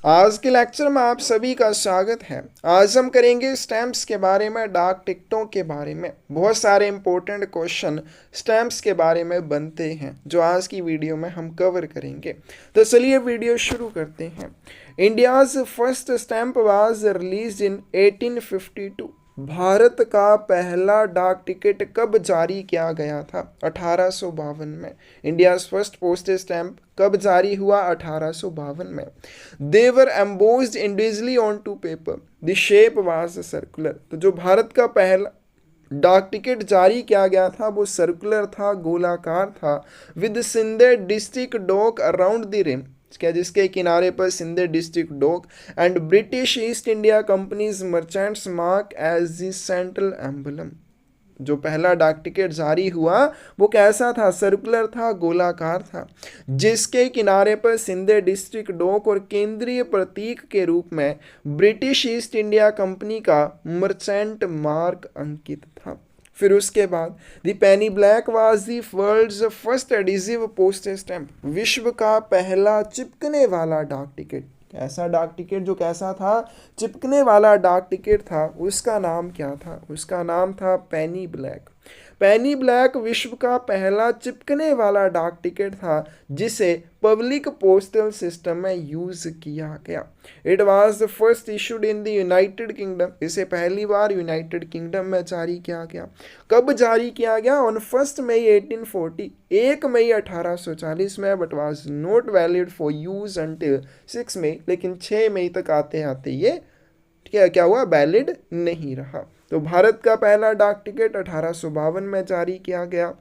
आज के लेक्चर में आप सभी का स्वागत है। आज हम करेंगे स्टैम्प्स के बारे में, डाक टिकटों के बारे में। बहुत सारे इंपॉर्टेंट क्वेश्चन स्टैम्प्स के बारे में बनते हैं जो आज की वीडियो में हम कवर करेंगे। तो चलिए वीडियो शुरू करते हैं। India's first stamp was release इन 1852। भारत का पहला डाक टिकट कब जारी किया गया था? 1852 में। इंडिया फर्स्ट पोस्टल स्टैम्प कब जारी हुआ? 1852 में। They were embossed individually on to paper, the shape was circular. तो जो भारत का पहला डाक टिकट जारी किया गया था वो सर्कुलर था, गोलाकार था, with Scinde district dawk around the rim, क्या जिसके किनारे पर Scinde district dawk, and British East India Company's merchants mark as the central emblem. जो पहला डाक टिकट जारी हुआ वो कैसा था? सर्कुलर था, गोलाकार था, जिसके किनारे पर सिंधे डिस्ट्रिक्ट डॉक और केंद्रीय प्रतीक के रूप में ब्रिटिश ईस्ट इंडिया कंपनी का मर्चेंट मार्क अंकित था। फिर उसके बाद the penny black was the world's first adhesive postal stamp. विश्व का पहला चिपकने वाला डाक टिकट। ऐसा डाक टिकट जो कैसा था? चिपकने वाला डाक टिकट था। उसका नाम क्या था? उसका नाम था पेनी ब्लैक। पेनी ब्लैक विश्व का पहला चिपकने वाला डाक टिकट था जिसे पब्लिक पोस्टल सिस्टम में यूज किया गया। It was the first issued in the United kingdom. इसे पहली बार यूनाइटेड किंगडम में जारी किया गया। कब जारी किया गया? ऑन 1 मई 1840, 1 मई 1840 में, but was not valid for use until 6 मई। लेकिन 6 मई तक आते आते ये क्या हुआ? वैलिड नहीं रहा। तो भारत का पहला डाक टिकट 1852 में जारी किया गया,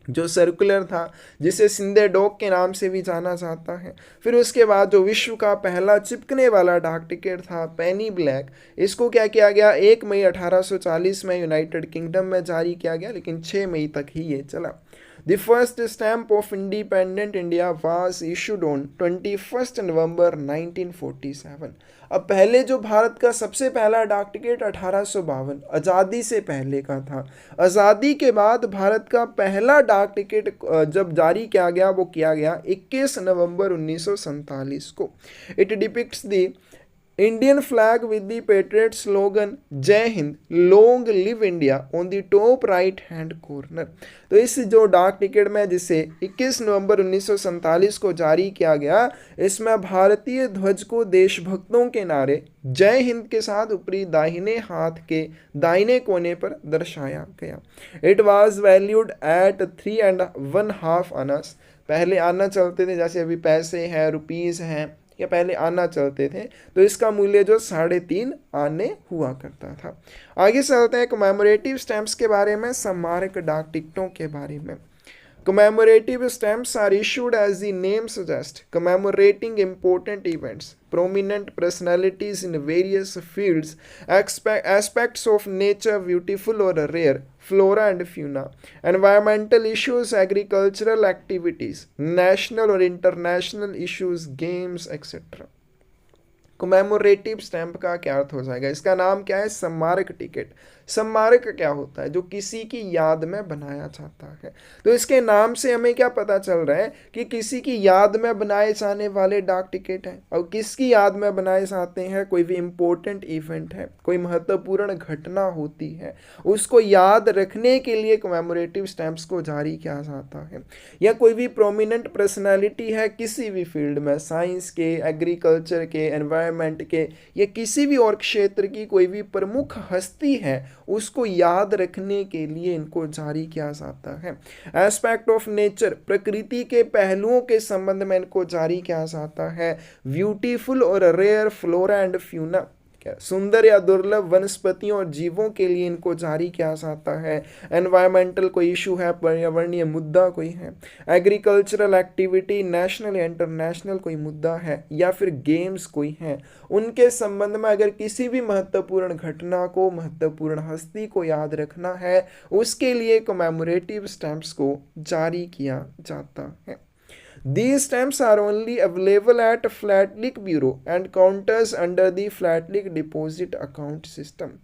जो सर्कुलर था, जिसे सिंधे डॉक के नाम से भी जाना जाता है। फिर उसके बाद जो विश्व का पहला चिपकने वाला डाक टिकट था पेनी ब्लैक, इसको क्या किया गया? 1 मई 1840 में यूनाइटेड किंगडम में जारी किया गया, लेकिन 6 मई तक ही ये चला। The first stamp of independent India was issued on 21st November 1947। अब पहले जो भारत का सबसे पहला डाक टिकट 1852 आज़ादी से पहले का था। आज़ादी के बाद भारत का पहला डाक टिकट जब जारी किया गया वो किया गया 21 नवंबर 1947 को। It depicts the Indian flag with the patriot slogan Jai Hind long live India on the top right hand corner. तो इस जो डाक टिकट में जिसे 21 नवंबर 1947 को जारी किया गया, इसमें भारतीय ध्वज को देशभक्तों के नारे जय हिंद के साथ ऊपरी दाहिने हाथ के दाहिने कोने पर दर्शाया गया। It was valued at 3.5 Anas. पहले आना चलते थे, जैसे अभी पैसे हैं, रुपीज़ हैं, या पहले आना चलते थे, तो इसका मूल्य जो 3.5 आने हुआ करता था। आगे चलते हैं कमेमोरेटिव स्टैम्प्स के बारे में, स्मारक डाक टिकटों के बारे में। Commemorative stamps are issued as the name suggests, commemorating important events, prominent personalities in various fields, aspects of nature beautiful or rare, flora and fauna, environmental issues, agricultural activities, national or international issues, games, etc. Commemorative stamp का क्या अर्थ हो जाएगा? इसका नाम क्या है? स्मारक ticket. स्मारक क्या होता है? जो किसी की याद में बनाया जाता है। तो इसके नाम से हमें क्या पता चल रहा है कि किसी की याद में बनाए जाने वाले डाक टिकट हैं। और किसकी याद में बनाए जाते हैं? कोई भी इम्पोर्टेंट इवेंट है, कोई महत्वपूर्ण घटना होती है, उसको याद रखने के लिए कमेमोरेटिव स्टैंप्स को जारी किया जाता है। या कोई भी प्रोमिनेंट पर्सनैलिटी है किसी भी फील्ड में, साइंस के, एग्रीकल्चर के, एनवायरनमेंट के, या किसी भी और क्षेत्र की कोई भी प्रमुख हस्ती है, उसको याद रखने के लिए इनको जारी किया जाता है। एस्पेक्ट ऑफ नेचर, प्रकृति के पहलुओं के संबंध में इनको जारी किया जाता है। ब्यूटीफुल और रेयर फ्लोरा एंड फ्यूना, सुंदर या दुर्लभ वनस्पतियों और जीवों के लिए इनको जारी किया जाता है। एनवायरमेंटल कोई इशू है, पर्यावरणीय मुद्दा कोई है, एग्रीकल्चरल एक्टिविटी, नेशनल या इंटरनेशनल कोई मुद्दा है, या फिर गेम्स कोई है, उनके संबंध में अगर किसी भी महत्वपूर्ण घटना को, महत्वपूर्ण हस्ती को याद रखना है, उसके लिए कमेमोरेटिव स्टैम्प्स को जारी किया जाता है। These stamps are only available at Flatlick Bureau and counters under the Flatlick Deposit Account System।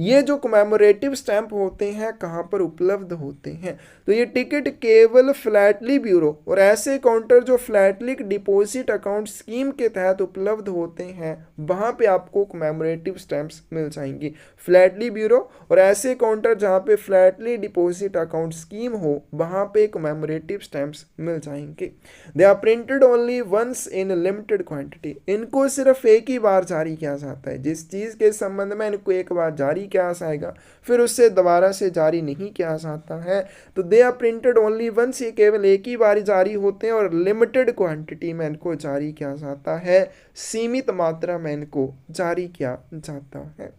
ये जो कमेमोरेटिव स्टैंप होते हैं कहाँ पर उपलब्ध होते हैं? तो ये टिकट केवल फ्लैटली ब्यूरो और ऐसे काउंटर जो फ्लैटली डिपॉजिट अकाउंट स्कीम के तहत उपलब्ध होते हैं वहाँ पे आपको कमेमोरेटिव स्टैंप्स मिल जाएंगी। फ्लैटली ब्यूरो और ऐसे काउंटर जहाँ पे फ्लैटली डिपॉजिट अकाउंट स्कीम हो वहाँ पे कमेमोरेटिव स्टैंप्स मिल जाएंगे। They are printed only once in limited quantity. इनको सिर्फ एक ही बार जारी किया जाता है। जिस चीज़ के संबंध में इनको एक बार जारी किया जाएगा फिर उससे दोबारा से जारी नहीं किया जाता है। तो they are printed only once, ये केवल एक ही बार जारी होते हैं और लिमिटेड क्वांटिटी में इनको जारी किया जाता है, सीमित मात्रा में इनको जारी किया जाता है।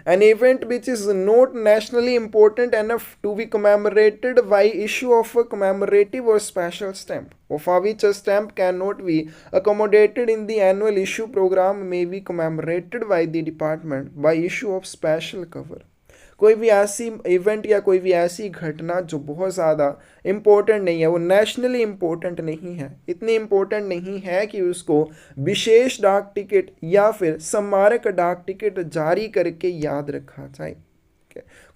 An event which is not nationally important enough to be commemorated by issue of a commemorative or special stamp, or for which a stamp cannot be accommodated in the annual issue program, may be commemorated by the department by issue of special cover। कोई भी ऐसी event या कोई भी ऐसी घटना जो बहुत ज़्यादा इम्पोर्टेंट नहीं है, वो नेशनली इम्पोर्टेंट नहीं है, इतनी इम्पोर्टेंट नहीं है कि उसको विशेष डाक टिकट या फिर स्मारक डाक टिकट जारी करके याद रखा जाए।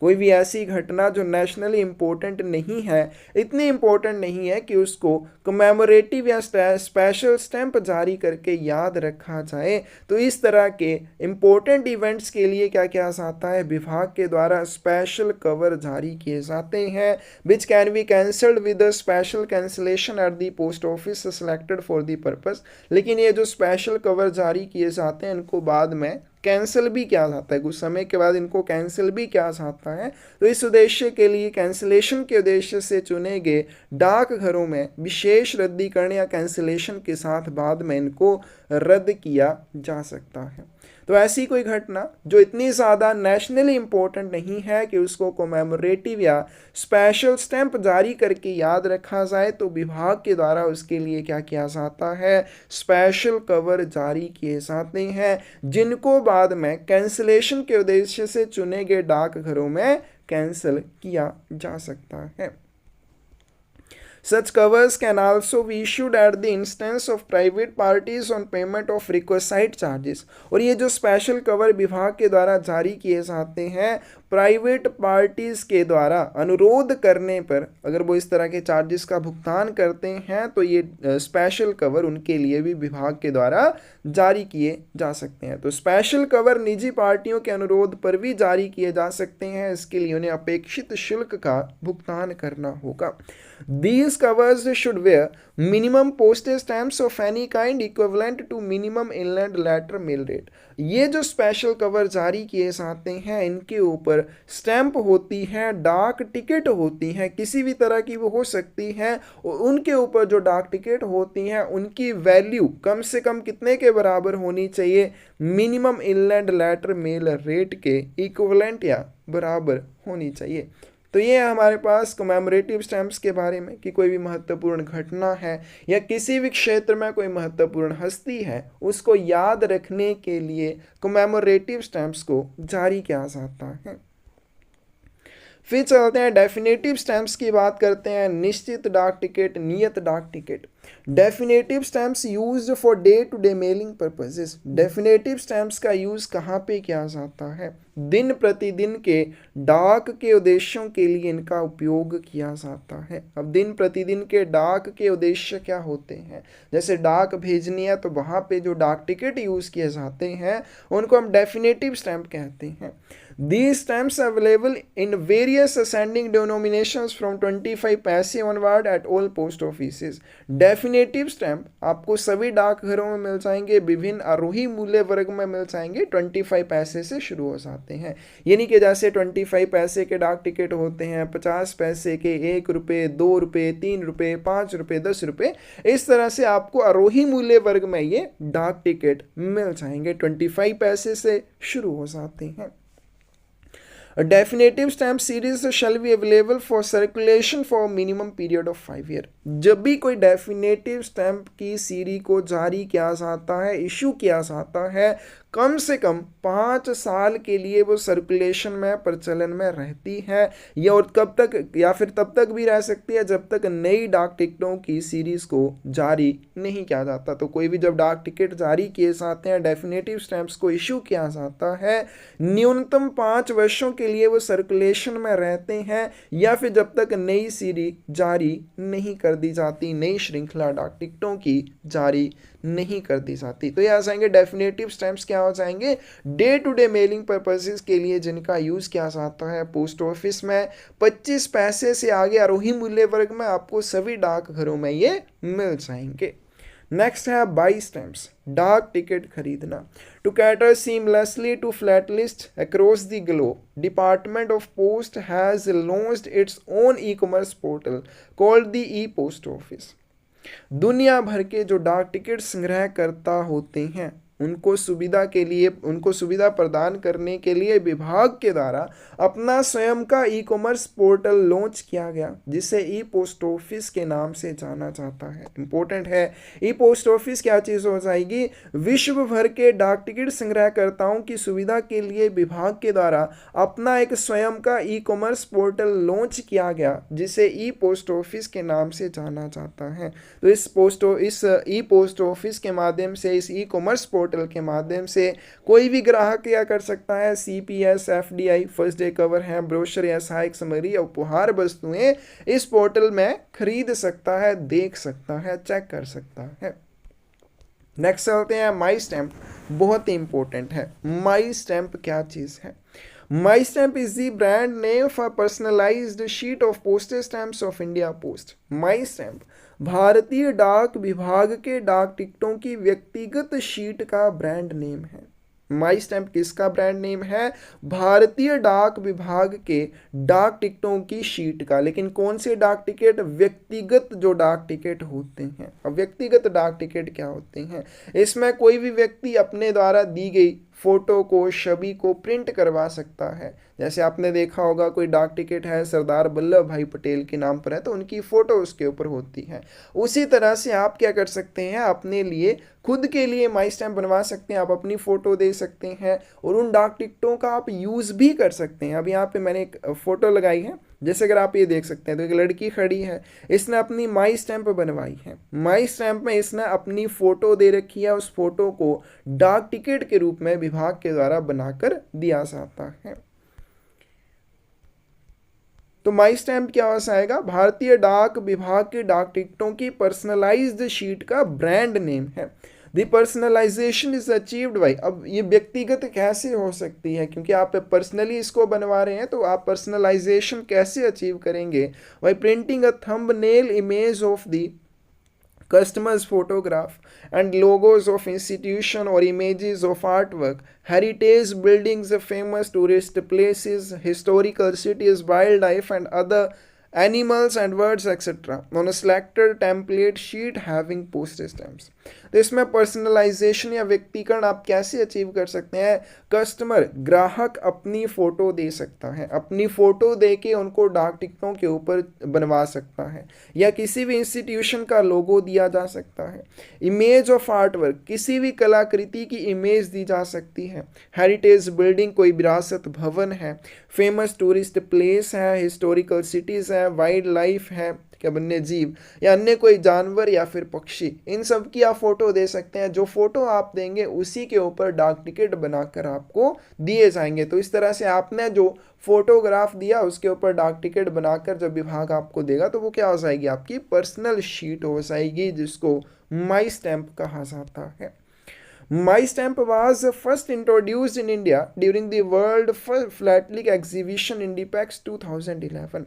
कोई भी ऐसी घटना जो नेशनली इम्पोर्टेंट नहीं है, इतनी इम्पोर्टेंट नहीं है कि उसको कमेमोरेटिव या स्पेशल स्टैंप जारी करके याद रखा जाए, तो इस तरह के इम्पोर्टेंट इवेंट्स के लिए क्या किया जाता है, विभाग के द्वारा स्पेशल कवर जारी किए जाते हैं, which can be cancelled with special cancellation at the post office selected for the purpose. लेकिन ये जो स्पेशल कवर जारी किए जाते हैं इनको बाद में कैंसिल भी किया जाता है, कुछ समय के बाद इनको कैंसिल भी किया जाता है। तो इस उद्देश्य के लिए कैंसिलेशन के उद्देश्य से चुने गए डाकघरों में विशेष रद्दीकरण या कैंसिलेशन के साथ बाद में इनको रद्द किया जा सकता है। तो ऐसी कोई घटना जो इतनी ज़्यादा नेशनली इम्पोर्टेंट नहीं है कि उसको कमेमोरेटिव या स्पेशल स्टैंप जारी करके याद रखा जाए, तो विभाग के द्वारा उसके लिए क्या किया जाता है, स्पेशल कवर जारी किए जाते हैं, जिनको बाद में कैंसिलेशन के उद्देश्य से चुने गए डाकघरों में कैंसिल किया जा सकता है। Such covers can also be issued at the instance of private parties on payment of requisite charges। और ये जो स्पेशल कवर विभाग के द्वारा जारी किए जाते हैं प्राइवेट पार्टीज के द्वारा अनुरोध करने पर, अगर वो इस तरह के चार्जेस का भुगतान करते हैं तो ये स्पेशल कवर उनके लिए भी विभाग के द्वारा जारी किए जा सकते हैं। तो स्पेशल कवर निजी पार्टियों के अनुरोध पर भी जारी किए जा सकते हैं, इसके लिए उन्हें अपेक्षित शुल्क का भुगतान करना होगा। These covers should wear minimum postage stamps of any kind equivalent to minimum inland letter mail rate। ये जो स्पेशल कवर जारी किए जाते हैं इनके ऊपर स्टैंप होती है, डाक टिकट होती है, किसी भी तरह की वो हो सकती है, और उनके ऊपर जो डाक टिकट होती हैं उनकी वैल्यू कम से कम कितने के बराबर होनी चाहिए, minimum inland letter mail rate के इक्विवेलेंट या बराबर होनी चाहिए। तो ये है हमारे पास कमेमोरेटिव स्टैंप्स के बारे में कि कोई भी महत्वपूर्ण घटना है या किसी भी क्षेत्र में कोई महत्वपूर्ण हस्ती है उसको याद रखने के लिए कमेमोरेटिव स्टैंप्स को जारी किया जाता है। फिर चलते हैं डेफिनेटिव स्टैंप्स की बात करते हैं। निश्चित डाक टिकट, नियत डाक ticket. Definitive stamps used for day to day mailing purposes. Definitive stamps का यूज कहाँ पे किया जाता है, दिन प्रतिदिन के डाक के उद्देश्यों के लिए इनका उपयोग किया जाता है। अब दिन प्रतिदिन के डाक के उद्देश्य क्या होते हैं, जैसे डाक भेजनी है तो वहाँ पे जो डाक टिकट यूज किए जाते हैं उनको हम डेफिनेटिव स्टैंप कहते हैं। These stamps are available in various ascending denominations from 25 पैसे onward at all post offices। Definitive stamp आपको सभी डाकघरों में मिल जाएंगे, विभिन्न आरोही मूल्य वर्ग में मिल जाएंगे, 25 पैसे से शुरू हो जाते हैं। यानी कि जैसे 25 पैसे के डाक टिकट होते हैं, 50 पैसे के 1 रुपये, 2 रुपये, 3 रुपये, 5 रुपये, 10 रुपये, इस तरह से आपको आरोही मूल्य वर्ग में ये डाक टिकट मिल जाएंगे, 25 पैसे से शुरू हो जाते हैं। Definitive stamp series shall be available for circulation for minimum period of 5 year. जब भी कोई डेफिनेटिव स्टैम्प की सीरीज को जारी किया जाता है, इशू किया जाता है, कम से कम 5 साल के लिए वो सर्कुलेशन में, प्रचलन में रहती है। या और कब तक, या फिर तब तक भी रह सकती है जब तक नई डाक टिकटों की सीरीज को जारी नहीं किया जाता। तो कोई भी जब डाक टिकट जारी किए जाते हैं, डेफिनेटिव स्टैम्प्स को इशू किया जाता है, न्यूनतम 5 वर्षों के लिए वो सर्कुलेशन में रहते हैं, या फिर जब तक नई सीरीज जारी नहीं कर दी जाती, नई श्रृंखला डाक टिकटों की जारी नहीं कर दी जाती। तो ये आ जाएंगे डेफिनेटिव स्टैम्प्स, क्या हो जाएंगे, day to day mailing purposes के लिए जिनका यूज किया जाता है पोस्ट ऑफिस में। 25 पैसे से आगे आरोही मूल्य वर्ग में आपको सभी डाकघरों में ये मिल जाएंगे। नेक्स्ट है बाई स्टैम्प्स, डाक टिकट खरीदना। To cater seamlessly to philatelists across the globe, department of post has launched its own e commerce portal called the e post office. दुनिया भर के जो डाक टिकट संग्रह करता होते हैं, उनको सुविधा प्रदान करने के लिए विभाग के द्वारा अपना स्वयं का ई कॉमर्स पोर्टल लॉन्च किया गया, जिसे ई पोस्ट ऑफिस के नाम से जाना जाता है। इंपॉर्टेंट है, ई पोस्ट ऑफिस क्या चीज़ हो जाएगी, विश्व भर के डाक टिकट संग्रहकर्ताओं की सुविधा के लिए विभाग के द्वारा अपना एक स्वयं का ई कॉमर्स पोर्टल लॉन्च किया गया, जिसे ई पोस्ट ऑफिस के नाम से जाना जाता है। तो इस ई पोस्ट ऑफिस के माध्यम से, इस ई कॉमर्स पोर्टल के माध्यम से कोई भी ग्राहक क्या कर सकता है, CPS, FDI, first day cover है, ब्रोशर या सहायक सामग्री या उपहार वस्तुएं इस पोर्टल में खरीद सकता है, देख सकता है, चेक कर सकता है। नेक्स्ट चलते हैं माई स्टैम्प, बहुत ही इंपॉर्टेंट है। माई स्टैम्प क्या चीज है? My stamp is the brand name for personalised sheet of postage stamps of India post. My stamp भारतीय डाक विभाग के डाक टिकटों की व्यक्तिगत शीट का ब्रांड नेम है। माई स्टैम्प किसका ब्रांड नेम है? भारतीय डाक विभाग के डाक टिकटों की शीट का। लेकिन कौन से डाक टिकट? व्यक्तिगत जो डाक टिकट होते हैं। अब व्यक्तिगत डाक टिकट क्या होते हैं? इसमें कोई भी व्यक्ति अपने द्वारा दी गई फोटो को, छवि को प्रिंट करवा सकता है। जैसे आपने देखा होगा कोई डाक टिकट है सरदार वल्लभ भाई पटेल के नाम पर है, तो उनकी फोटो उसके ऊपर होती है। उसी तरह से आप क्या कर सकते हैं, अपने लिए, खुद के लिए माई स्टैम्प बनवा सकते हैं। आप अपनी फोटो दे सकते हैं और उन डाक टिकटों का आप यूज़ भी कर सकते हैं। अब यहाँ पे मैंने एक फोटो लगाई है, जैसे अगर आप ये देख सकते हैं तो एक लड़की खड़ी है, इसने अपनी माई स्टैम्प बनवाई है। माई स्टैम्प में इसने अपनी फोटो दे रखी है, उस फोटो को डाक टिकट के रूप में विभाग के द्वारा बनाकर दिया जाता है। तो माई स्टैम्प क्या हो जाएगा? भारतीय डाक विभाग के डाक टिकटों की पर्सनलाइज्ड शीट का ब्रांड नेम है। The personalisation is achieved by, अब ये व्यक्तिगत कैसे हो सकती है, क्योंकि आप पर्सनली इसको बनवा रहे हैं, तो आप पर्सनलाइजेशन कैसे अचीव करेंगे? By printing a thumbnail image of the customers photograph and logos of institution or images of artwork, heritage buildings, famous tourist places, historical cities, wildlife and other animals and words etc. on a selected template sheet having postage stamps. तो इसमें personalisation या व्यक्तिकरण आप कैसे achieve कर सकते हैं? Customer, ग्राहक अपनी फोटो दे सकता है, अपनी फोटो दे के उनको डाक टिकटों के ऊपर बनवा सकता है, या किसी भी इंस्टीट्यूशन का लोगो दिया जा सकता है। इमेज ऑफ आर्ट वर्क, किसी भी कलाकृति की इमेज दी जा सकती है। हेरिटेज बिल्डिंग, कोई विरासत भवन है। फेमस टूरिस्ट प्लेस है, हिस्टोरिकल सिटीज़ है, वाइल्ड लाइफ है, क्या वन्य जीव या अन्य कोई जानवर या फिर पक्षी, इन सब की आप फोटो दे सकते हैं। जो फोटो आप देंगे उसी के ऊपर डाक टिकट बनाकर आपको दिए जाएंगे। तो इस तरह से आपने जो फोटोग्राफ दिया उसके ऊपर डाक टिकट बनाकर जब विभाग आपको देगा तो वो क्या हो जाएगी? आपकी पर्सनल शीट हो जाएगी, जिसको माई स्टैम्प कहा जाता है। My stamp was first introduced in India during the World Philatelic Exhibition Indipex 2011.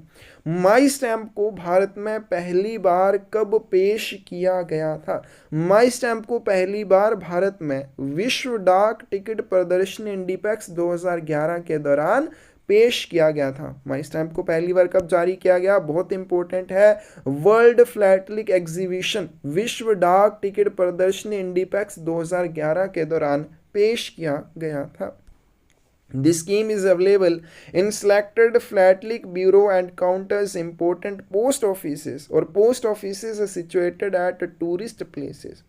My stamp को भारत में पहली बार कब पेश किया गया था? My stamp को पहली बार भारत में विश्व डाक टिकट प्रदर्शनी इंडिपेक्स 2011 के दौरान पेश किया गया था। माई स्टैम्प को पहली बार कब जारी किया गया? बहुत इंपॉर्टेंट है, वर्ल्ड फ्लैटलिक एग्जीबिशन, विश्व डाक टिकट प्रदर्शनी इंडिपेक्स 2011 के दौरान पेश किया गया था। This scheme is available in selected flatlic bureau and counters important post offices और post offices are situated at tourist places।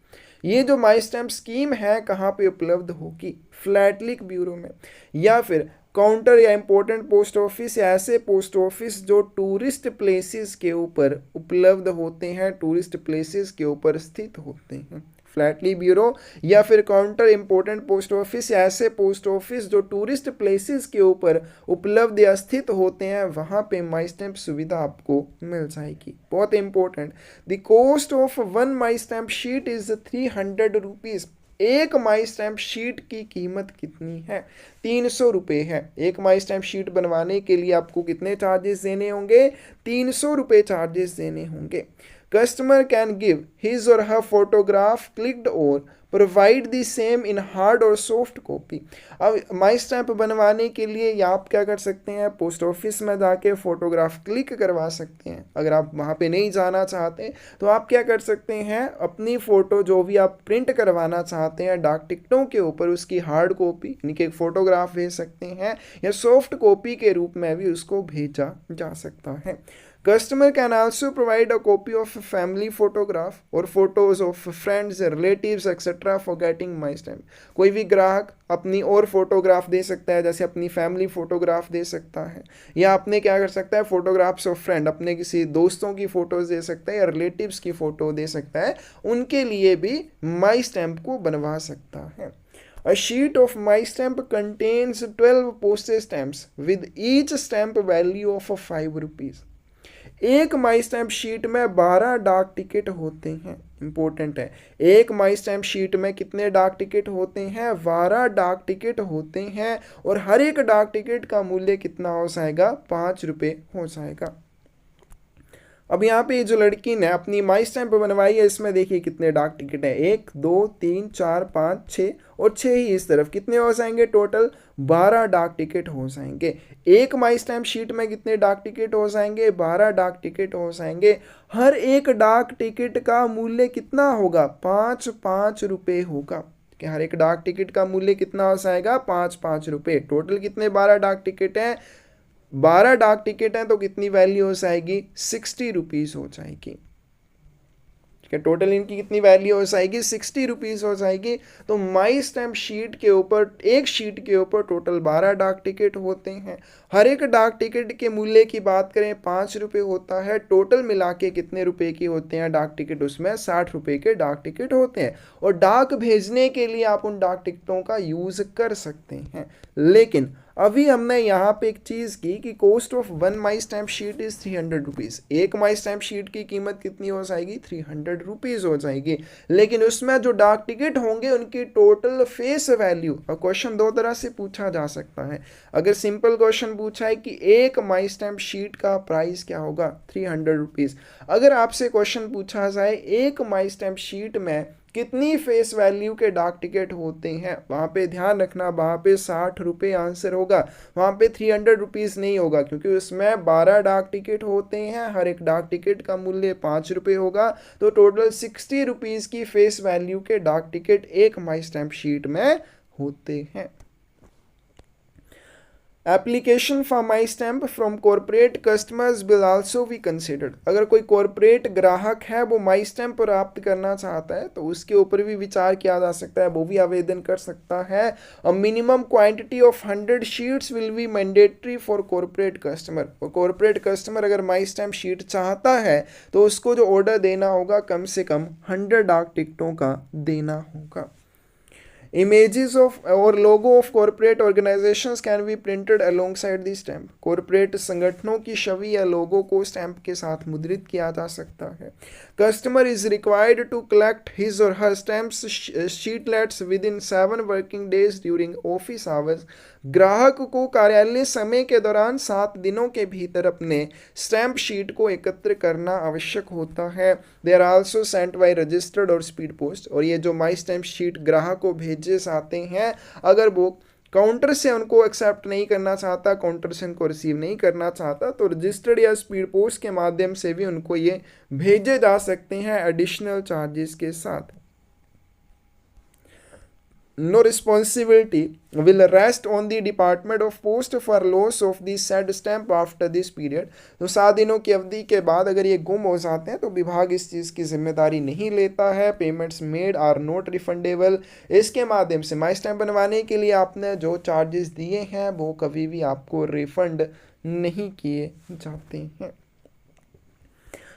ये जो माई स्टैम्प स्कीम है कहाँ पे उपलब्ध होगी? फ्लैटलिक ब्यूरो में, या फिर काउंटर या इंपॉर्टेंट पोस्ट ऑफिस या ऐसे पोस्ट ऑफिस जो टूरिस्ट प्लेसेस के ऊपर उपलब्ध होते हैं, टूरिस्ट प्लेसेस के ऊपर स्थित होते हैं। फ्लैटली ब्यूरो या फिर काउंटर इंपॉर्टेंट पोस्ट ऑफिस या ऐसे पोस्ट ऑफिस जो टूरिस्ट प्लेसेस के ऊपर उपलब्ध या स्थित होते हैं, वहाँ पे माई स्टैम्प सुविधा आपको मिल जाएगी। बहुत important, the cost of one my stamp sheet is 300 rupees. एक माई स्टैम्प शीट की कीमत कितनी है? 300 रुपये है। एक माई स्टैम्प शीट बनवाने के लिए आपको कितने चार्जेस देने होंगे? 300 रुपये चार्जेस देने होंगे। Customer can give his or her photograph clicked और provide the same in hard और सॉफ्ट कॉपी। अब माई स्टैम्प बनवाने के लिए आप क्या कर सकते हैं? पोस्ट ऑफिस में जाके फ़ोटोग्राफ क्लिक करवा सकते हैं। अगर आप वहाँ पे नहीं जाना चाहते तो आप क्या कर सकते हैं? अपनी फ़ोटो जो भी आप प्रिंट करवाना चाहते हैं डाक टिकटों के ऊपर, उसकी हार्ड कॉपी यानी कि एक फ़ोटोग्राफ भेज सकते हैं, या सॉफ्ट कॉपी के रूप में भी उसको भेजा जा सकता है। Customer can also provide a copy of a family photograph or photos of friends, relatives, etc. for getting my stamp। कोई भी ग्राहक अपनी और फोटोग्राफ दे सकता है, जैसे अपनी फैमिली फोटोग्राफ दे सकता है, या अपने क्या कर सकता है? फोटोग्राफ्स ऑफ फ्रेंड, अपने किसी दोस्तों की फ़ोटोज़ दे सकता है या रिलेटिव्स की फ़ोटो दे सकता है, उनके लिए भी माई स्टैम्प को बनवा सकता है। A sheet of my stamp contains 12 postage stamps with each stamp value of 5 rupees। एक माई स्टैम्प शीट में 12 डाक टिकट होते हैं। इंपॉर्टेंट है, एक माई स्टैम्प शीट में कितने डाक टिकट होते हैं? 12 डाक टिकट होते हैं, और हर एक डाक टिकट का मूल्य कितना हो जाएगा? 5 रुपये हो जाएगा। अब यहाँ पे जो लड़की ने अपनी माई स्टैम्प बनवाई है, इसमें देखिए कितने डाक टिकट है, 1 2 3 4 5 6 और 6 ही इस तरफ, कितने हो जाएंगे? टोटल 12 डाक टिकट हो जाएंगे। एक माई स्टैम्प शीट में कितने डाक टिकट हो जाएंगे? 12 डाक टिकट हो जाएंगे। हर एक डाक टिकट का मूल्य कितना होगा? 5 रुपये होगा। कि हर एक डाक टिकट का मूल्य कितना हो जाएगा? 5 रुपये। टोटल कितने? 12 डाक टिकट हैं। 12 डाक टिकट हैं तो कितनी वैल्यू हो जाएगी? 60 रुपीज़ हो जाएगी। ठीक है, टोटल इनकी कितनी वैल्यू हो जाएगी? 60 रुपीज़ हो जाएगी। तो माई स्टैम्प शीट के ऊपर, एक शीट के ऊपर टोटल 12 डाक टिकट होते हैं। हर एक डाक टिकट के मूल्य की बात करें 5 रुपये होता है। टोटल मिला के कितने रुपए की होते हैं डाक टिकट? उसमें 60 रुपये के डाक टिकट होते हैं, और डाक भेजने के लिए आप उन डाक टिकटों का यूज़ कर सकते हैं। लेकिन अभी हमने यहाँ पे एक चीज़ की कि cost of one my stamp sheet is 300 rupees. एक माई स्टैम्प शीट की कीमत कितनी हो जाएगी? 300 रुपीज़ हो जाएगी। लेकिन उसमें जो डाक टिकट होंगे उनकी टोटल फेस वैल्यू, और क्वेश्चन दो तरह से पूछा जा सकता है। अगर सिंपल क्वेश्चन पूछा है कि एक माई स्टैम्प शीट का प्राइस क्या होगा? 300 रुपीज़। अगर आपसे क्वेश्चन पूछा जाए एक माई स्टैम्प शीट में कितनी फेस वैल्यू के डाक टिकट होते हैं, वहाँ पे ध्यान रखना, वहाँ पे 60 रुपये आंसर होगा, वहाँ पे 300 रुपीज़ नहीं होगा, क्योंकि उसमें 12 डाक टिकट होते हैं। हर एक डाक टिकट का मूल्य 5 रुपये होगा, तो टोटल 60 रुपीज़ की फेस वैल्यू के डाक टिकट एक माई स्टैम्प शीट में होते हैं। Application for my stamp from corporate customers will also be considered. अगर कोई कॉरपोरेट ग्राहक है वो माई स्टैम्प प्राप्त करना चाहता है तो उसके ऊपर भी विचार किया जा सकता है, वो भी आवेदन कर सकता है। A minimum quantity of 100 sheets will be mandatory for corporate customer. और कॉरपोरेट कस्टमर अगर माई स्टैम्प शीट चाहता है तो उसको जो ऑर्डर देना होगा कम से कम 100 डाक टिकटों का देना होगा। Images of or logo of corporate organizations can be printed alongside the stamp। Corporate संगठनों की छवि या लोगो को स्टैंप के साथ मुद्रित किया जा सकता है। Customer is required to collect his or her stamps sheetlets within 7 working days during office hours. ग्राहक को कार्यालय समय के दौरान 7 दिनों के भीतर अपने स्टैम्प शीट को एकत्र करना आवश्यक होता है। They are also sent by registered और स्पीड पोस्ट। और ये जो माई स्टैम्प शीट ग्राहक को भेजे जाते हैं, अगर वो काउंटर से उनको एक्सेप्ट नहीं करना चाहता, काउंटर से उनको रिसीव नहीं करना चाहता, तो रजिस्टर्ड या स्पीड पोस्ट के माध्यम से भी उनको ये भेजे जा सकते हैं एडिशनल चार्जेस के साथ। no responsibility will rest on the Department of Post for loss of the said stamp after this period। तो 7 दिनों की अवधि के बाद अगर ये गुम हो जाते हैं तो विभाग इस चीज़ की जिम्मेदारी नहीं लेता है। Payments made are not refundable. इसके माध्यम से माई स्टैम्प बनवाने के लिए आपने जो चार्जेस दिए हैं वो कभी भी आपको रिफंड नहीं किए जाते हैं।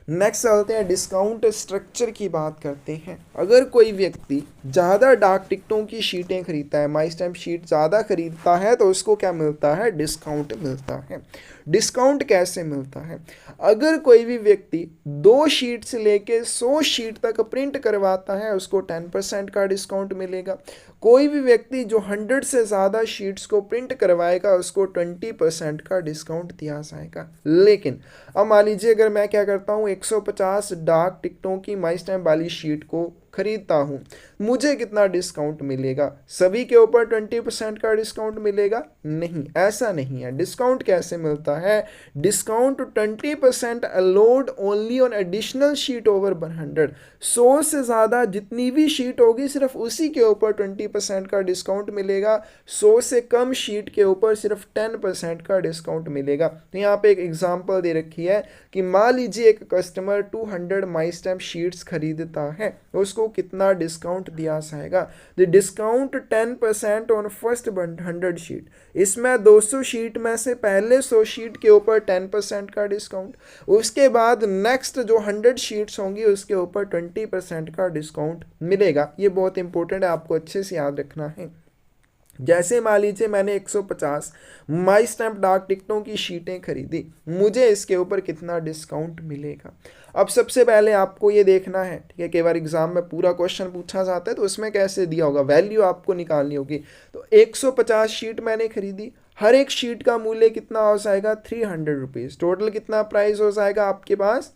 नेक्स्ट चलते हैं डिस्काउंट स्ट्रक्चर की बात करते हैं। अगर कोई व्यक्ति ज़्यादा डाक टिकटों की शीटें खरीदता है, माई स्टैम्प शीट ज़्यादा खरीदता है, तो उसको क्या मिलता है? डिस्काउंट मिलता है। डिस्काउंट कैसे मिलता है? अगर कोई भी व्यक्ति 2 शीट से लेके 100 शीट तक प्रिंट करवाता है उसको 10% का डिस्काउंट मिलेगा। कोई भी व्यक्ति जो 100 से ज़्यादा शीट्स को प्रिंट करवाएगा उसको 20% का डिस्काउंट दिया जाएगा। लेकिन अब मान लीजिए अगर मैं क्या करता हूँ, 150 डाक टिकटों की माई स्टैम्प वाली शीट को खरीदता हूँ, मुझे कितना डिस्काउंट मिलेगा? सभी के ऊपर 20% का डिस्काउंट मिलेगा? नहीं, ऐसा नहीं है। डिस्काउंट कैसे मिलता है? Discount 20% allowed only on additional sheet over 100। 100 से ज़्यादा जितनी भी शीट होगी सिर्फ उसी के ऊपर 20% का डिस्काउंट मिलेगा। 100 से कम शीट के ऊपर सिर्फ 10% का डिस्काउंट मिलेगा। तो यहाँ पे एक एग्जांपल दे रखी है कि मान लीजिए एक कस्टमर 200 माई स्टैम्प शीट्स खरीदता है, उसको कितना डिस्काउंट दिया जाएगा? The discount 10% on first 100 sheet. इसमें 200 शीट में से पहले 100 शीट के ऊपर 10% का डिस्काउंट, उसके बाद नेक्स्ट जो 100 शीट्स होंगी उसके ऊपर 20% का डिस्काउंट मिलेगा। ये बहुत इंपॉर्टेंट है, आपको अच्छे से याद रखना है। जैसे मान लीजिए मैंने 150 माई स्टैम्प डाक टिकटों की शीटें खरीदी, मुझे इसके ऊपर कितना डिस्काउंट मिलेगा? अब सबसे पहले आपको ये देखना है, ठीक है, कई बार एग्जाम में पूरा क्वेश्चन पूछा जाता है तो उसमें कैसे दिया होगा, वैल्यू आपको निकालनी होगी। तो 150 शीट मैंने खरीदी, हर एक शीट का मूल्य कितना हो जाएगा? 300 रुपीज़। टोटल कितना प्राइस हो जाएगा आपके पास?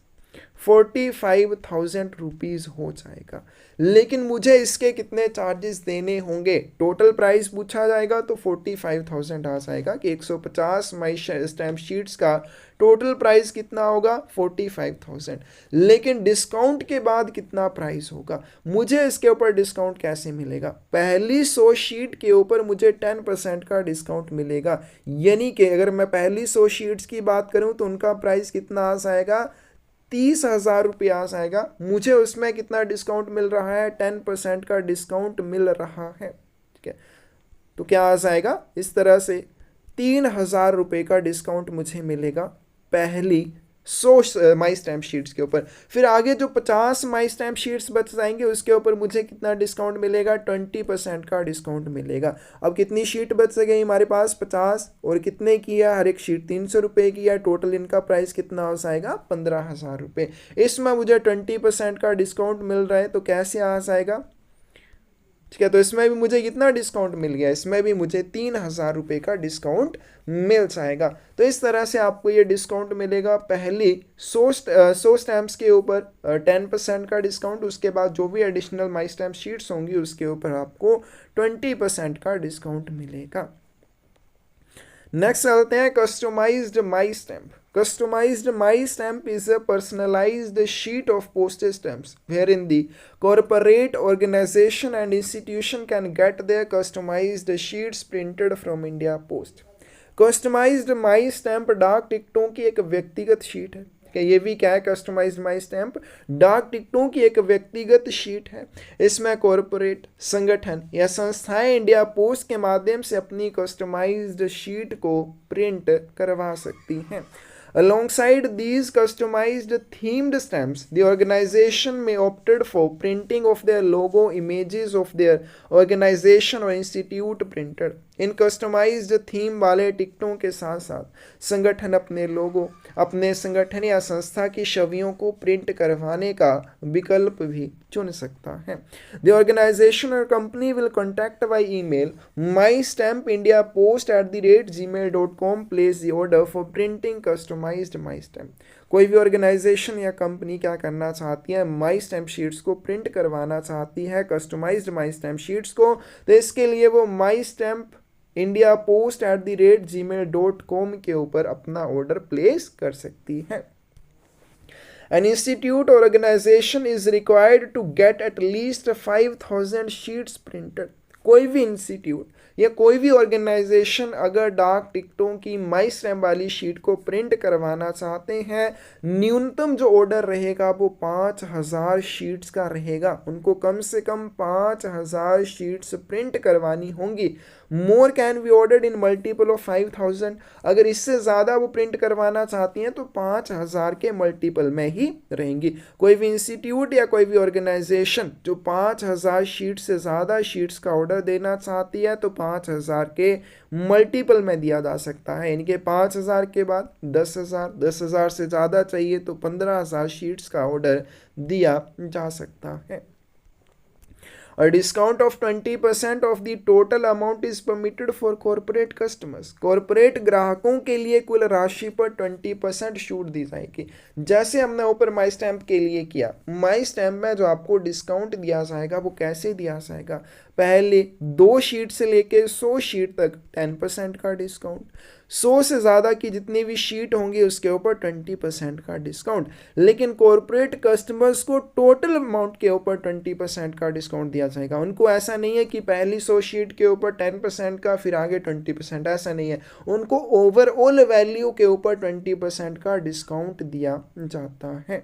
45,000 रुपीज़ हो जाएगा। लेकिन मुझे इसके कितने चार्जेस देने होंगे? टोटल प्राइस पूछा जाएगा तो 45,000 आ जाएगा कि 150 माई स्टैम्प शीट्स का टोटल प्राइस कितना होगा? 45,000। लेकिन डिस्काउंट के बाद कितना प्राइस होगा? मुझे इसके ऊपर डिस्काउंट कैसे मिलेगा? पहली 100 शीट के ऊपर मुझे 10% का डिस्काउंट मिलेगा। यानी कि अगर मैं पहली 100 शीट्स की बात करूं तो उनका प्राइस कितना आ जाएगा? 30,000 रुपया आ जाएगा। मुझे उसमें कितना डिस्काउंट मिल रहा है? 10% का डिस्काउंट मिल रहा है, ठीक है। तो क्या आ जाएगा? इस तरह से 3,000 रुपये का डिस्काउंट मुझे मिलेगा पहली 100 माई स्टैम्प शीट्स के ऊपर। फिर आगे जो 50 माई स्टैम्प शीट्स बच जाएंगे उसके ऊपर मुझे कितना डिस्काउंट मिलेगा? 20% का डिस्काउंट मिलेगा। अब कितनी शीट बच गई हमारे पास? 50, और कितने की है? हर एक शीट 300 रुपये की है। टोटल इनका प्राइस कितना हो जाएगा? 15,000 रुपये। इसमें मुझे 20% का डिस्काउंट मिल रहा है तो कैसे आ जाएगा, ठीक है। तो इसमें भी मुझे कितना डिस्काउंट मिल गया? इसमें भी मुझे 3,000 रुपये का डिस्काउंट मिल जाएगा। तो इस तरह से आपको ये डिस्काउंट मिलेगा। पहली 100 स्टैम्प्स के ऊपर 10% का डिस्काउंट, उसके बाद जो भी एडिशनल माई स्टैम्प शीट्स होंगी उसके ऊपर आपको 20% का डिस्काउंट मिलेगा। नेक्स्ट चलते हैं customised my stamp. Customized My Stamp is a personalized sheet of postage stamps wherein the corporate organization and institution can get their customized sheets printed from India Post। Customized My Stamp डाक टिकटों की एक व्यक्तिगत sheet है। ये भी क्या है? कस्टमाइज्ड माई स्टैम्प डाक टिकटों की एक व्यक्तिगत शीट है। इसमें कॉरपोरेट, संगठन या संस्थाएं इंडिया पोस्ट के माध्यम से अपनी कस्टमाइज्ड शीट को प्रिंट करवा सकती हैं। Alongside these customized themed stamps, the organization may opted for printing of their logo, images of their organization or institute printed। इन कस्टमाइज्ड थीम वाले टिकटों के साथ साथ संगठन अपने लोगो, अपने संगठन या संस्था की छवियों को प्रिंट करवाने का विकल्प भी चुन सकता है। द ऑर्गेनाइजेशन और company will contact by email mystampindiapost@gmail.com place the order for printing customised my stamp. कोई भी ऑर्गेनाइजेशन या कंपनी क्या करना चाहती है? माई स्टैम्प शीट्स को प्रिंट करवाना चाहती है, कस्टमाइज्ड माई स्टैम्प शीट्स को। तो इसके लिए वो mystampindiapost@gmail.com के ऊपर अपना ऑर्डर प्लेस कर सकती है। An institute or organization is required to get at least 5,000 sheets printed। कोई भी इंस्टीट्यूट या कोई भी ऑर्गेनाइजेशन अगर डाक टिकटों की माई स्टैम्प वाली शीट को प्रिंट करवाना चाहते हैं, न्यूनतम जो ऑर्डर रहेगा वो 5,000 शीट्स का रहेगा। उनको कम से कम 5,000 शीट्स प्रिंट करवानी होंगी। More can be ordered in multiple of 5,000। अगर इससे ज़्यादा वो प्रिंट करवाना चाहती हैं तो 5,000 के मल्टीपल में ही रहेंगी। कोई भी इंस्टीट्यूट या कोई भी ऑर्गेनाइजेशन जो 5,000 शीट से ज़्यादा शीट्स का ऑर्डर देना चाहती है तो 5,000 के मल्टीपल में दिया जा सकता है। इनके 5,000 के बाद 10,000, 10,000 से ज़्यादा चाहिए तो 15,000 शीट्स का ऑर्डर दिया जा सकता है। A discount of 20% of the total amount is permitted for corporate customers. Corporate ग्राहकों के लिए कुल राशि पर 20% छूट दी जाएगी। जैसे हमने ऊपर माई स्टैम्प के लिए किया, माई स्टैम्प में जो आपको डिस्काउंट दिया जाएगा वो कैसे दिया जाएगा? पहले 2 शीट से लेके 100 शीट तक 10% का डिस्काउंट, 100 से ज़्यादा की जितनी भी शीट होंगी उसके ऊपर 20% का डिस्काउंट। लेकिन कॉरपोरेट कस्टमर्स को टोटल अमाउंट के ऊपर 20% का डिस्काउंट दिया जाएगा। उनको ऐसा नहीं है कि पहली 100 शीट के ऊपर 10% का फिर आगे 20%, ऐसा नहीं है। उनको ओवरऑल वैल्यू के ऊपर 20% का डिस्काउंट दिया जाता है।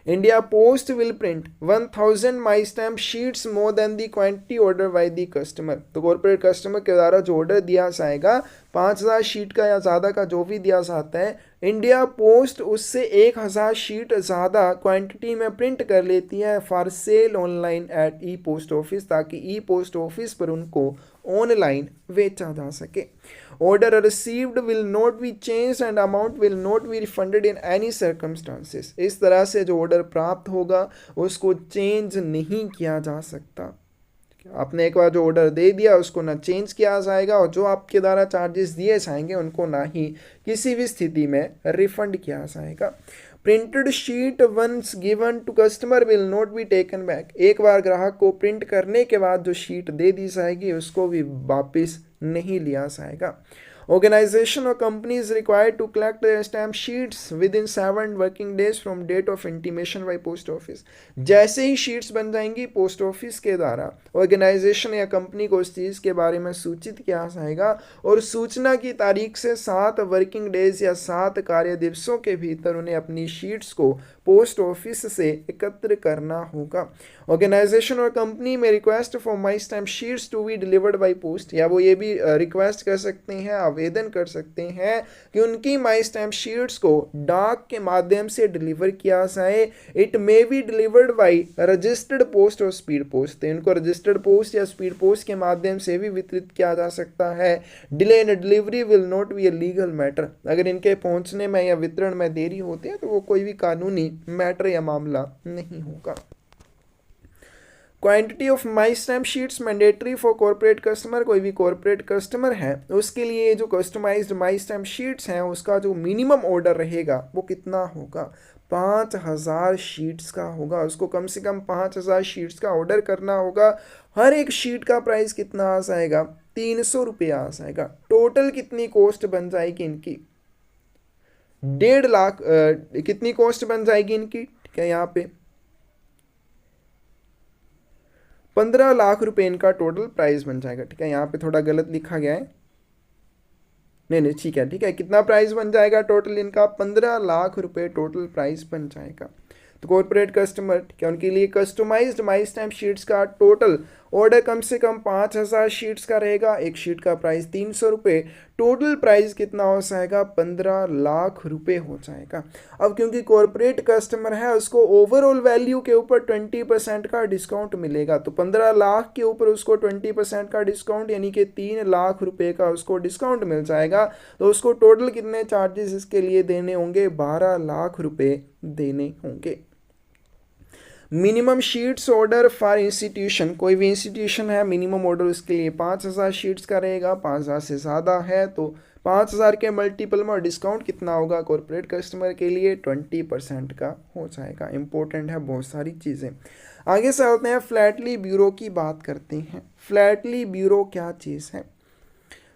India Post will print 1,000 my stamp sheets more than the quantity ordered by the customer। तो कॉर्पोरेट कस्टमर के द्वारा जो ऑर्डर दिया जाएगा 5,000 शीट का या ज़्यादा का जो भी दिया जाता है, इंडिया पोस्ट उससे 1,000 शीट ज़्यादा क्वांटिटी में प्रिंट कर लेती है for sale online at E post office, ताकि ई पोस्ट ऑफिस पर उनको ऑनलाइन बेचा जा सके। Order received will not B change and amount will not be refunded in any circumstances. इस तरह से जो ऑर्डर प्राप्त होगा उसको चेंज नहीं किया जा सकता। आपने एक बार जो ऑर्डर दे दिया उसको ना चेंज किया जाएगा और जो आपके द्वारा चार्जेस दिए जाएंगे उनको ना ही किसी भी स्थिति में रिफंड किया जाएगा। Printed sheet once given to customer will not be taken back. एक बार ग्राहक को प्रिंट करने के बाद जो शीट दे दी जाएगी उसको भी वापस नहीं लिया जाएगा। Organization or company is required to collect the stamp sheets within 7 working days from date of intimation by post office। जैसे ही शीट्स बन जाएंगी पोस्ट ऑफिस के द्वारा ऑर्गेनाइजेशन या कंपनी को उस चीज़ के बारे में सूचित किया जाएगा और सूचना की तारीख से 7 वर्किंग डेज या 7 कार्य दिवसों के भीतर उन्हें अपनी शीट्स को पोस्ट ऑफिस से एकत्र करना होगा। ऑर्गेनाइजेशन और कंपनी में request for my stamp sheets to be delivered by post, या वो ये भी रिक्वेस्ट कर सकते हैं, आवेदन कर सकते हैं कि उनकी माई स्टैम्प शीट्स को डाक के माध्यम से डिलीवर किया जाए। It may be delivered by registered post और स्पीड पोस्ट, तो इनको रजिस्टर्ड पोस्ट या स्पीड पोस्ट के माध्यम से भी वितरित किया जा सकता है। Delay in delivery will not B a legal matter. अगर इनके पहुंचने में या वितरण में देरी होती है तो वो कोई भी कानूनी मैटर या मामला नहीं होगा। Quantity of my stamp sheets mandatory for corporate customer. कोई भी कॉर्पोरेट कस्टमर है उसके लिए जो कस्टमाइज्ड माई स्टैम्प शीट्स हैं उसका जो मिनिमम ऑर्डर रहेगा वो कितना होगा? 5,000 शीट्स का होगा। उसको कम से कम 5,000 शीट्स का ऑर्डर करना होगा। हर एक शीट का प्राइस कितना आ जाएगा? 300 रुपये आ जाएगा। टोटल कितनी कॉस्ट बन जाएगी इनकी? 1.5 लाख। कितनी कॉस्ट बन जाएगी इनकी? ठीक है, यहाँ पे 15 लाख रुपए इनका टोटल प्राइस बन जाएगा। ठीक है, यहाँ पे थोड़ा गलत लिखा गया है। नहीं ठीक है, ठीक है। कितना प्राइस बन जाएगा टोटल इनका? 15 लाख रुपए टोटल प्राइस बन जाएगा। तो कॉर्पोरेट कस्टमर, ठीक है, उनके लिए कस्टमाइज्ड माई स्टैम्प शीट्स का टोटल ऑर्डर कम से कम 5,000 शीट्स का रहेगा। एक शीट का प्राइस 300 रुपये। टोटल प्राइस कितना हो जाएगा? 15 लाख रुपए हो जाएगा। अब क्योंकि कॉर्पोरेट कस्टमर है उसको ओवरऑल वैल्यू के ऊपर 20% का डिस्काउंट मिलेगा, तो 15 लाख के ऊपर उसको 20% का डिस्काउंट यानी कि 3 लाख रुपए का उसको डिस्काउंट मिल जाएगा। तो उसको टोटल कितने चार्जेस इसके लिए देने होंगे? 12 लाख रुपए देने होंगे। Minimum sheets order for institution. कोई भी इंस्टीट्यूशन है मिनिमम ऑर्डर उसके लिए 5,000 शीट्स का रहेगा। 5,000 से ज़्यादा है तो 5,000 के मल्टीपल में और डिस्काउंट कितना होगा कॉर्पोरेट कस्टमर के लिए? 20% का हो जाएगा। इंपॉर्टेंट है बहुत सारी चीज़ें। आगे चलते हैं, फ्लैटली ब्यूरो की बात करते हैं। फ्लैटली ब्यूरो क्या चीज़ है?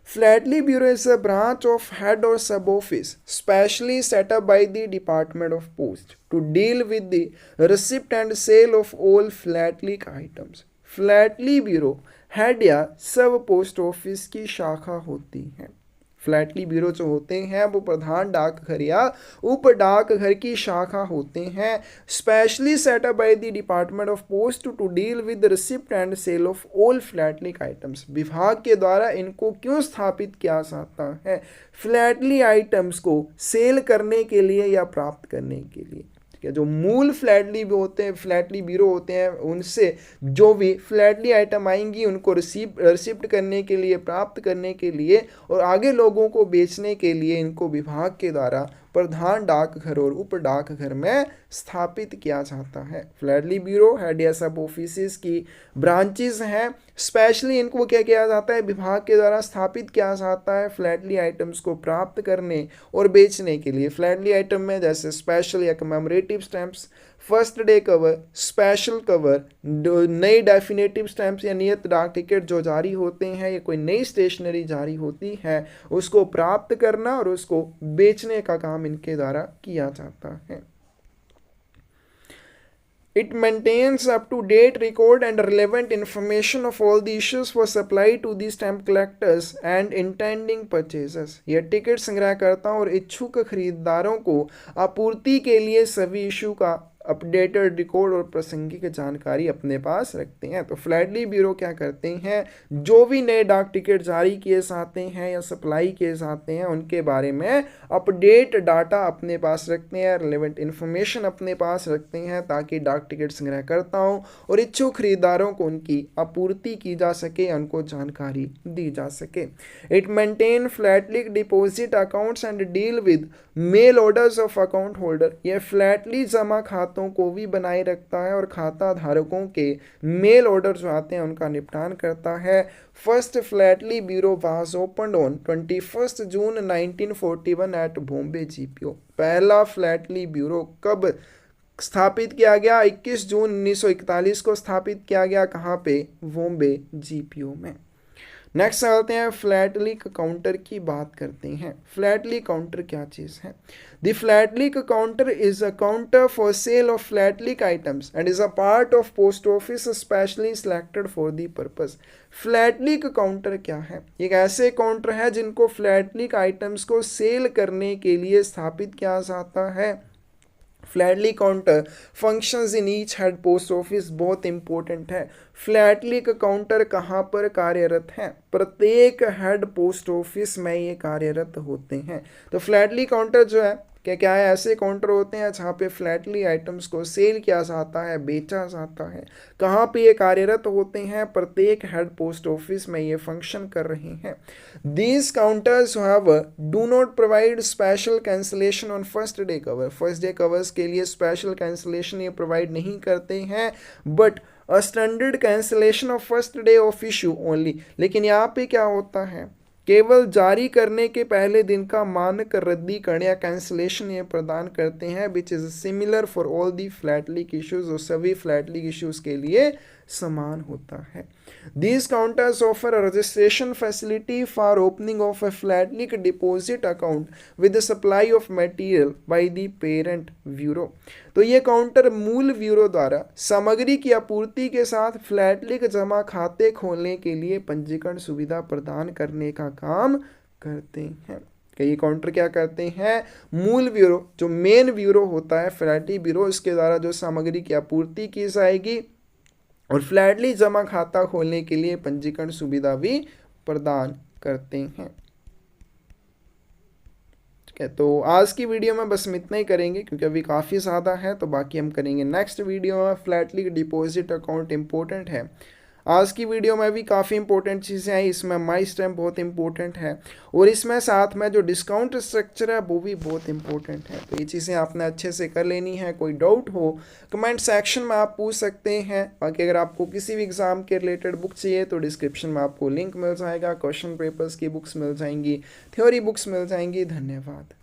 Flatly Bureau is a branch of head or sub office specially set up by the Department of Post to deal with the receipt and sale of all flatly items। Flatley bureau head या सब post office की शाखा होती है। Flatley bureau जो होते हैं वो प्रधान डाकघर या उप डाकघर की शाखा होते हैं, specially set up by the department of post to deal with receipt and sale of all philately items. विभाग के द्वारा इनको क्यों स्थापित किया जाता है? फ्लैटली आइटम्स को सेल करने के लिए या प्राप्त करने के लिए। ठीक है, जो मूल फ्लैटली होते हैं, फ्लैटली ब्यूरो होते हैं, उनसे जो भी फ्लैटली आइटम आएंगी उनको रिसिप्ट करने के लिए, प्राप्त करने के लिए और आगे लोगों को बेचने के लिए इनको विभाग के द्वारा प्रधान डाकघर और उप डाकघर में स्थापित किया जाता है। फ्लैटली ब्यूरो हेड या सब ऑफिसेस की ब्रांचेस हैं, स्पेशली इनको क्या किया जाता है? विभाग के द्वारा स्थापित किया जाता है फ्लैटली आइटम्स को प्राप्त करने और बेचने के लिए। फ्लैटली आइटम में जैसे स्पेशल या commemorative stamps, first day cover, special cover, नई डेफिनेटिव स्टैंप्स या नियत डाक टिकट जो जारी होते हैं या कोई नई स्टेशनरी जारी होती है उसको प्राप्त करना और उसको बेचने का काम इनके द्वारा किया जाता है। It maintains up to date record and relevant information of all the issues for supply to the stamp collectors and intending purchasers। यह टिकट संग्रहकर्ताओं और इच्छुक खरीदारों को आपूर्ति के लिए सभी इशू का अपडेटेड रिकॉर्ड और प्रासंगिक जानकारी अपने पास रखते हैं। तो फ्लैटली ब्यूरो क्या करते हैं? जो भी नए डाक टिकट जारी किए जाते हैं या सप्लाई किए जाते हैं उनके बारे में अपडेट डाटा अपने पास रखते हैं, रिलेवेंट इन्फॉर्मेशन अपने पास रखते हैं ताकि डाक टिकट संग्रहकर्ताओं और इच्छुक खरीदारों को उनकी आपूर्ति की जा सके, उनको जानकारी दी जा सके। It maintain philately deposit accounts and deal with mail orders of account holder. यह फ्लैटली जमा खातों को भी बनाए रखता है और खाता धारकों के मेल ऑर्डर जो आते हैं उनका निपटान करता है। First philately bureau was opened on 21 June 1941 at Bombay GPO. पहला फ्लैटली ब्यूरो कब स्थापित किया गया? 21 जून 1941 को स्थापित किया गया। कहाँ पे? बॉम्बे जीपीओ में। नेक्स्ट आते हैं फ्लैटली काउंटर की बात करते हैं। फ्लैटली काउंटर क्या चीज़ है? The Flatley counter is a counter for sale of Flatley items and is a part of post office specially selected for the purpose. Flatley counter क्या है? एक ऐसे काउंटर है जिनको फ्लैटली आइटम्स को सेल करने के लिए स्थापित किया जाता है। Flatley counter functions in each head post office बहुत इंपॉर्टेंट है। फ्लैटली काउंटर कहाँ पर कार्यरत है? प्रत्येक हेड पोस्ट ऑफिस में ये कार्यरत होते हैं। तो फ्लैटली काउंटर जो है क्या है? ऐसे काउंटर होते हैं जहाँ पे फ्लैटली आइटम्स को सेल किया जाता है, बेचा जाता है। कहाँ पे ये कार्यरत होते हैं? प्रत्येक हेड पोस्ट ऑफिस में ये फंक्शन कर रहे हैं। These counters however do not provide special cancellation on first day cover। First day covers के लिए स्पेशल कैंसिलेशन ये प्रोवाइड नहीं करते हैं, but a standard cancellation of first day of issue only. लेकिन यहाँ पे क्या होता है? केवल जारी करने के पहले दिन का मानक रद्दीकरण या कैंसिलेशन ये प्रदान करते हैं, which is similar for all the Flatley issues. और सभी फ्लैटली इश्यूज के लिए समान होता है। These counters offer a registration facility for opening of a flatly deposit account with the supply of material by the parent bureau। तो ये counter मूल ब्यूरो द्वारा सामग्री की आपूर्ति के साथ फ्लैटली जमा खाते खोलने के लिए पंजीकरण सुविधा प्रदान करने का काम करते हैं। ये काउंटर क्या करते हैं? मूल ब्यूरो जो मेन ब्यूरो होता है फ्लैटली ब्यूरो, इसके द्वारा जो सामग्री की आपूर्ति की जाएगी और फ्लैटली जमा खाता खोलने के लिए पंजीकरण सुविधा भी प्रदान करते हैं। ठीक है, तो आज की वीडियो में बस हम इतना ही करेंगे क्योंकि अभी काफ़ी ज़्यादा है, तो बाकी हम करेंगे नेक्स्ट वीडियो में। फ्लैटली डिपॉजिट अकाउंट इंपॉर्टेंट है। आज की वीडियो में भी काफ़ी इंपॉर्टेंट चीज़ें हैं। इसमें माई स्टैम्प बहुत इंपॉर्टेंट है और इसमें साथ में जो डिस्काउंट स्ट्रक्चर है वो भी बहुत इंपॉर्टेंट है। तो ये चीज़ें आपने अच्छे से कर लेनी है। कोई डाउट हो कमेंट सेक्शन में आप पूछ सकते हैं। बाकी अगर आपको किसी भी एग्ज़ाम के रिलेटेड बुक चाहिए तो डिस्क्रिप्शन में आपको लिंक मिल जाएगा। क्वेश्चन पेपर्स की बुक्स मिल जाएंगी, थ्योरी बुक्स मिल जाएंगी। धन्यवाद।